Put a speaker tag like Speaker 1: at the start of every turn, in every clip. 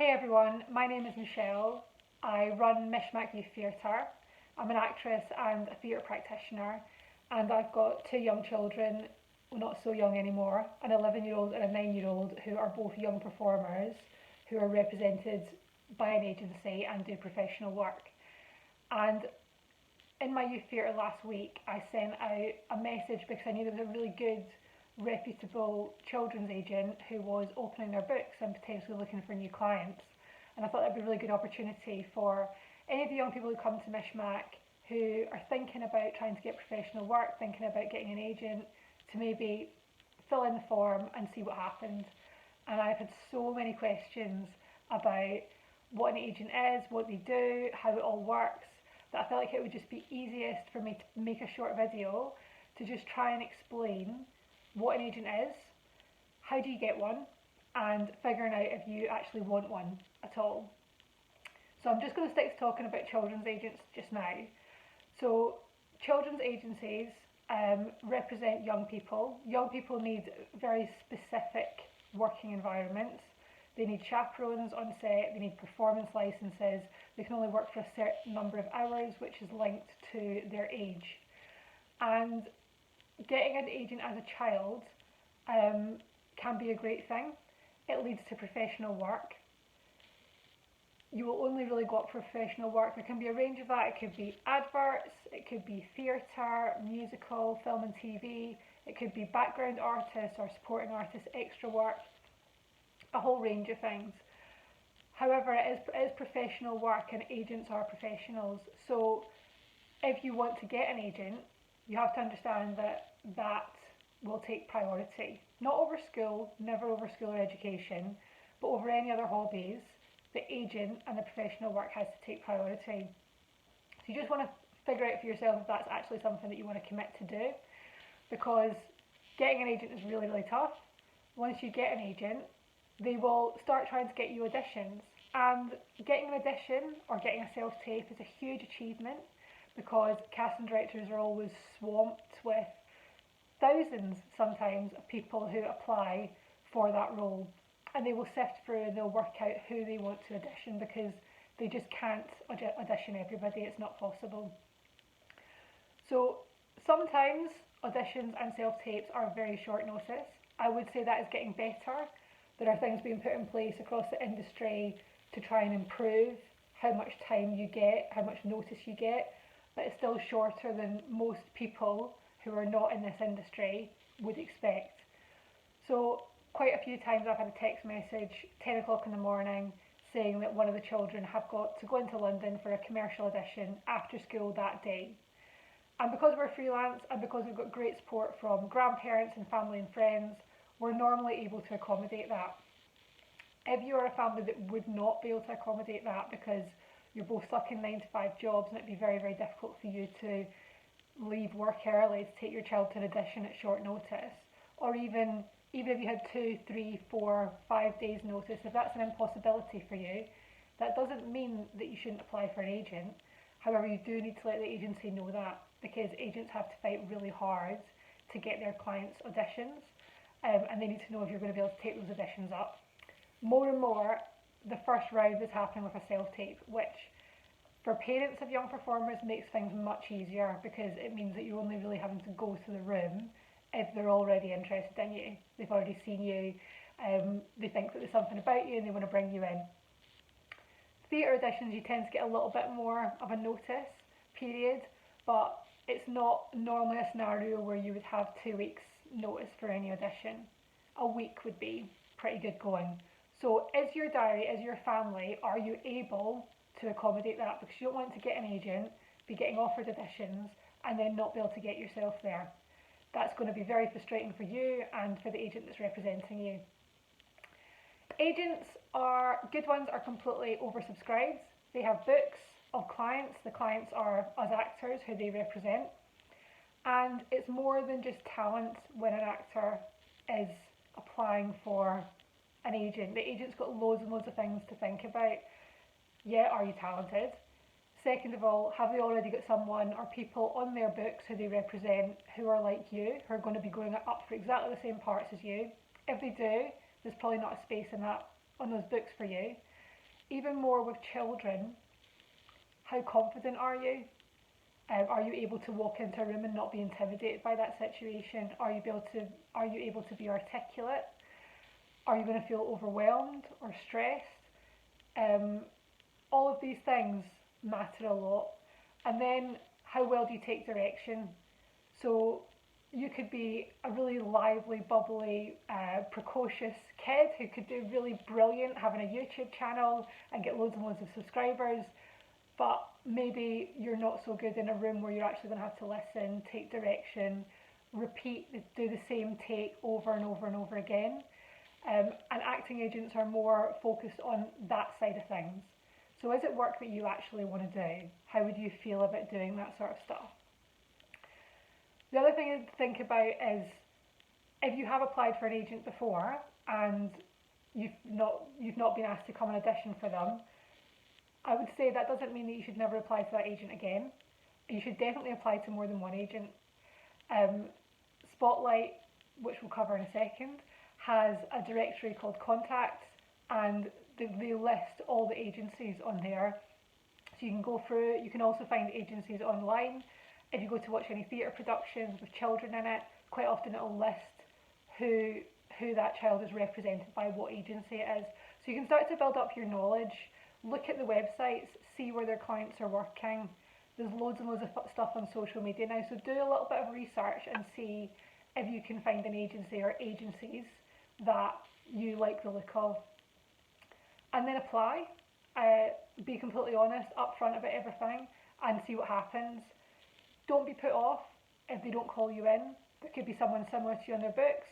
Speaker 1: Hey everyone, my name is Michelle. I run Mishmack Youth Theatre. I'm an actress and a theatre practitioner, and I've got two young children, well, not so young anymore, an 11-year-old and a 9-year-old who are both young performers who are represented by an agency and do professional work. And in my youth theatre last week, I sent out a message because I knew there was a really good, reputable children's agent who was opening their books and potentially looking for new clients. And I thought that'd be a really good opportunity for any of the young people who come to Mishmack who are thinking about trying to get professional work, thinking about getting an agent, to maybe fill in the form and see what happens. And I've had so many questions about what an agent is, what they do, how it all works, that I felt like it would just be easiest for me to make a short video to just try and explain what an agent is, how do you get one, and figuring out if you actually want one at all. So I'm just going to stick to talking about children's agents just now. So children's agencies represent young people. Young people need very specific working environments. They need chaperones on set, they need performance licenses, they can only work for a certain number of hours, which is linked to their age. And getting an agent as a child can be a great thing. It leads to professional work. You will only really go up for professional work. There can be a range of that. It could be adverts, it could be theatre, musical, film and TV, it could be background artists or supporting artists, extra work, a whole range of things. However, it is professional work and agents are professionals. So if you want to get an agent, you have to understand that will take priority. Not over school, never over school or education, but over any other hobbies, the agent and the professional work has to take priority. So you just want to figure out for yourself if that's actually something that you want to commit to do, because getting an agent is really, really tough. Once you get an agent, they will start trying to get you auditions, and getting an audition or getting a self-tape is a huge achievement because casting directors are always swamped with thousands sometimes of people who apply for that role, and they will sift through and they'll work out who they want to audition because they just can't audition everybody, it's not possible. So sometimes auditions and self-tapes are very short notice. I would say that is getting better. There are things being put in place across the industry to try and improve how much time you get, how much notice you get, but it's still shorter than most people who are not in this industry would expect. So quite a few times I've had a text message 10 o'clock in the morning saying that one of the children have got to go into London for a commercial audition after school that day. And because we're freelance and because we've got great support from grandparents and family and friends, we're normally able to accommodate that. If you are a family that would not be able to accommodate that because you're both stuck in 9 to 5 jobs and it'd be very, very difficult for you to leave work early to take your child to an audition at short notice, or even if you had 2, 3, 4, 5 days notice, if that's an impossibility for you, that doesn't mean that you shouldn't apply for an agent. However, you do need to let the agency know that, because agents have to fight really hard to get their clients auditions, and they need to know if you're going to be able to take those auditions up. More and more, the first round is happening with a self-tape, which for parents of young performers makes things much easier because it means that you're only really having to go to the room if they're already interested in you. They've already seen you, they think that there's something about you and they want to bring you in. Theatre auditions, you tend to get a little bit more of a notice period, but it's not normally a scenario where you would have 2 weeks notice for any audition. A week would be pretty good going. So is your diary, is your family, are you able to accommodate that? Because you don't want to get an agent, be getting offered auditions and then not be able to get yourself there. That's going to be very frustrating for you and for the agent that's representing you. Agents are, good ones are completely oversubscribed. They have books of clients, the clients are us actors who they represent, and it's more than just talent when an actor is applying for an agent. The agent's got loads and loads of things to think about. Yeah, are you talented? Second of all, have they already got someone or people on their books who they represent who are like you, who are going to be going up for exactly the same parts as you? If they do, there's probably not a space in that on those books for you. even more with children, how confident are you? Are you able to walk into a room and not be intimidated by that situation? Are you able to be articulate? Are you going to feel overwhelmed or stressed? All of these things matter a lot. And then how well do you take direction? So you could be a really lively, bubbly, precocious kid who could do really brilliant having a YouTube channel and get loads and loads of subscribers, but maybe you're not so good in a room where you're actually going to have to listen, take direction, repeat, do the same take over and over and over again. And acting agents are more focused on that side of things. So is it work that you actually want to do? How would you feel about doing that sort of stuff? The other thing to think about is if you have applied for an agent before and you've not been asked to come and audition for them, I would say that doesn't mean that you should never apply to that agent again. You should definitely apply to more than one agent. Spotlight, which we'll cover in a second, has a directory called Contacts, and they list all the agencies on there. So you can go through it. You can also find agencies online. If you go to watch any theatre productions with children in it, quite often it'll list who that child is represented by, what agency it is. So you can start to build up your knowledge, look at the websites, see where their clients are working. There's loads and loads of stuff on social media now, so do a little bit of research and see if you can find an agency or agencies that you like the look of. And then apply. Be completely honest, upfront about everything, and see what happens. Don't be put off if they don't call you in. There could be someone similar to you on their books.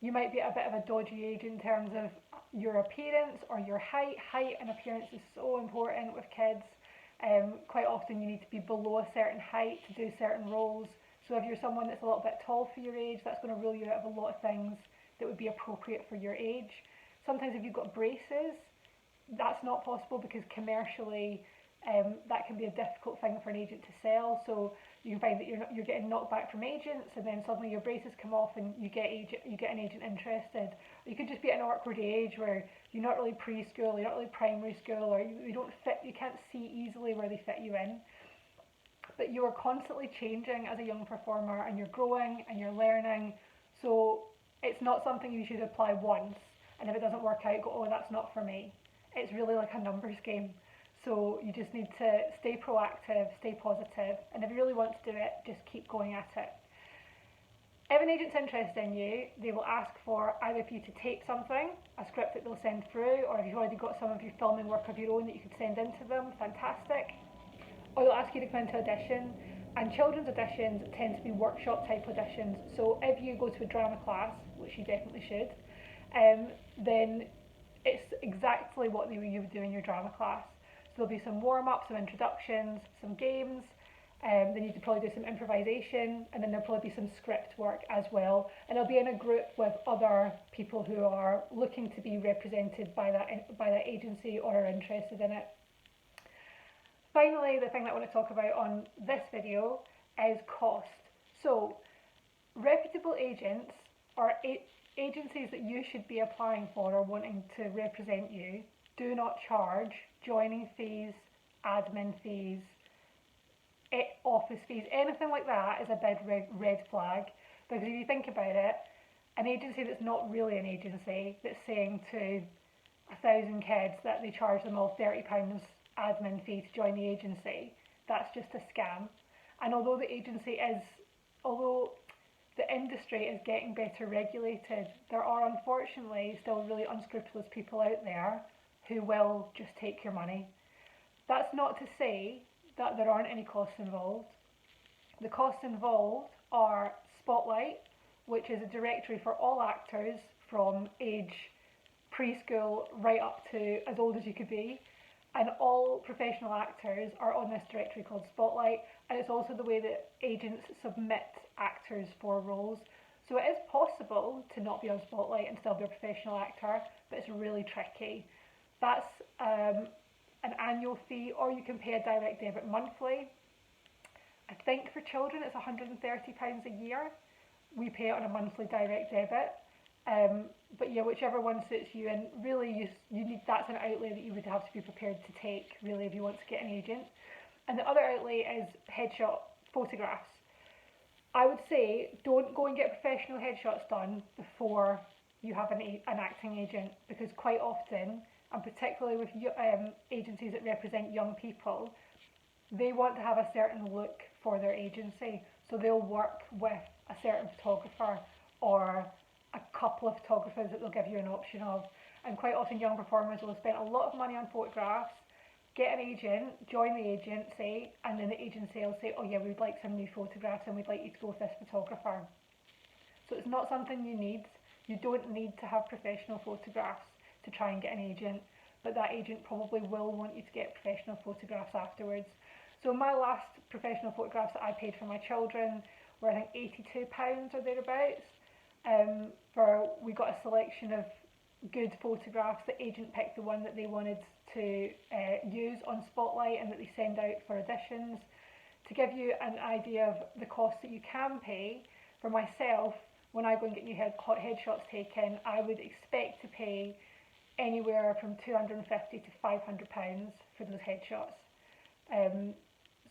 Speaker 1: You might be a bit of a dodgy agent in terms of your appearance or your height. Height and appearance is so important with kids. Quite often you need to be below a certain height to do certain roles. So if you're someone that's a little bit tall for your age, that's going to rule you out of a lot of things that would be appropriate for your age. Sometimes if you've got braces, that's not possible because commercially that can be a difficult thing for an agent to sell. So you can find that you're getting knocked back from agents, and then suddenly your braces come off and you get an agent interested. Or you could just be at an awkward age where you're not really preschool, you're not really primary school, or you can't see easily where they fit you in. But you are constantly changing as a young performer, and you're growing and you're learning. So it's not something you should apply once, and if it doesn't work out, go, oh, that's not for me. It's really like a numbers game. So you just need to stay proactive, stay positive, and if you really want to do it, just keep going at it. If an agent's interested in you, they will ask for either for you to tape something, a script that they'll send through, or if you've already got some of your filming work of your own that you could send into them, fantastic. Or they'll ask you to come into audition, and children's auditions tend to be workshop type auditions. So if you go to a drama class, which you definitely should, then it's exactly what you would do in your drama class. So there'll be some warm-ups, some introductions, some games, then you could probably do some improvisation, and then there'll probably be some script work as well. And it'll be in a group with other people who are looking to be represented by that agency or are interested in it. Finally, the thing that I want to talk about on this video is cost. So reputable agents or agencies that you should be applying for or wanting to represent you do not charge joining fees, admin fees, office fees. Anything like that is a big red flag, because if you think about it, an agency that's not really an agency, that's saying to 1,000 kids that they charge them all £30 admin fee to join the agency, that's just a scam. And although the industry is getting better regulated, there are unfortunately still really unscrupulous people out there who will just take your money. That's not to say that there aren't any costs involved. The costs involved are Spotlight, which is a directory for all actors from age preschool right up to as old as you could be, and all professional actors are on this directory called Spotlight, and it's also the way that agents submit actors for roles. So it is possible to not be on Spotlight and still be a professional actor, but it's really tricky. That's an annual fee, or you can pay a direct debit monthly. I think for children it's £130 a year. We pay it on a monthly direct debit. But yeah, whichever one suits you, and really you need, that's an outlay that you would have to be prepared to take, really, if you want to get an agent. And the other outlay is headshot photographs. I would say don't go and get professional headshots done before you have an acting agent, because quite often, and particularly with agencies that represent young people, they want to have a certain look for their agency. So they'll work with a certain photographer or a couple of photographers that they'll give you an option of. And quite often young performers will have spent a lot of money on photographs, get an agent, join the agency, and then the agency will say, oh yeah, we'd like some new photographs and we'd like you to go with this photographer. So it's not something you need. You don't need to have professional photographs to try and get an agent, but that agent probably will want you to get professional photographs afterwards. So my last professional photographs that I paid for my children were, I think, £82 or thereabouts. We got a selection of good photographs. The agent picked the one that they wanted to use on Spotlight and that they send out for auditions. To give you an idea of the cost that you can pay, for myself, when I go and get new headshots taken, I would expect to pay anywhere from £250 to £500 for those headshots.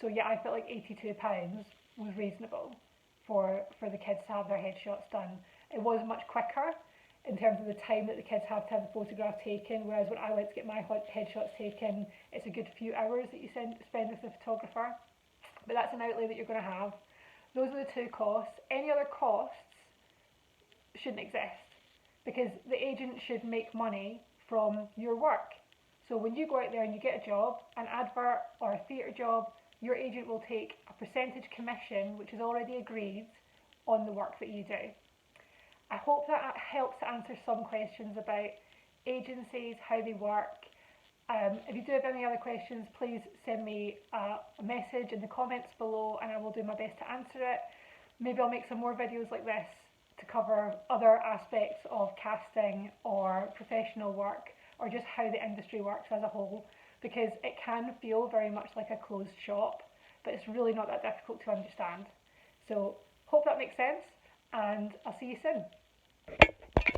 Speaker 1: So yeah, I felt like £82 was reasonable for the kids to have their headshots done. It was much quicker in terms of the time that the kids have to have the photograph taken, whereas when I went to get my headshots taken, it's a good few hours that you spend with the photographer. But that's an outlay that you're going to have. Those are the two costs. Any other costs shouldn't exist, because the agent should make money from your work. So when you go out there and you get a job, an advert or a theatre job, your agent will take a percentage commission, which is already agreed, on the work that you do. I hope that helps to answer some questions about agencies, how they work. If you do have any other questions, please send me a message in the comments below and I will do my best to answer it. Maybe I'll make some more videos like this to cover other aspects of casting or professional work, or just how the industry works as a whole, because it can feel very much like a closed shop, but it's really not that difficult to understand. So hope that makes sense, and I'll see you soon.